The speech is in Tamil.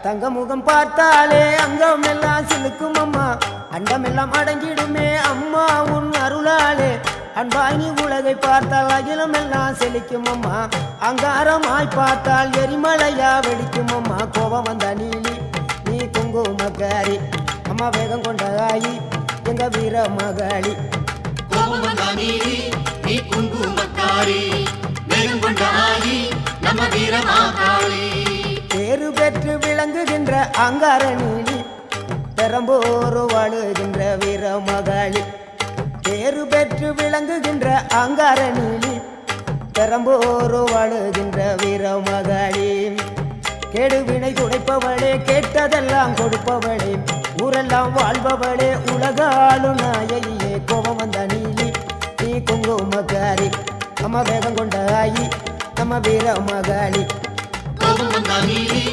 தங்க முகம் பார்த்தாலே அங்கம் எல்லாம் சிலுக்கும் அம்மா அண்டமெல்லாம் அடங்கிடுமே அம்மா உன் அருளாலே அன்பாங்கி உலகை பார்த்தால் அகிலம் எல்லாம் செழிக்கும் அம்மா அங்காரமாய் பார்த்தால் எரிமலையா வெடிக்கும் அம்மா கோபம் வந்த நீலி நீ குங்குமக்காரி அம்மா வேகம் கொண்ட ஆயி எங்க வீர மகாளி கோபம் வந்த நீலி நீ குங்குமக்காரி வேகம் கொண்ட ஆயி நம்ம வீர மகாளி பேரு பெற்று விளங்குகின்ற அங்கார நீலி பெரம்போரு வாழுகின்ற வீர மகாளி பேரு பெற்று விளங்குகின்ற அங்கார நீலி பெரம்போரு வாழுகின்ற வீர மகாளி கேடுவினை துடைப்பவளே கேட்டதெல்லாம் கொடுப்பவளே ஊரெல்லாம் வாழ்பவளே உலகாளு நாயகியே கோபம் வந்த நீலி நீ குங்குமக்காரி அம்மா வேகம் கொண்ட ஆயி நம்ம வீர மகாளி கோபம் வந்த நீலி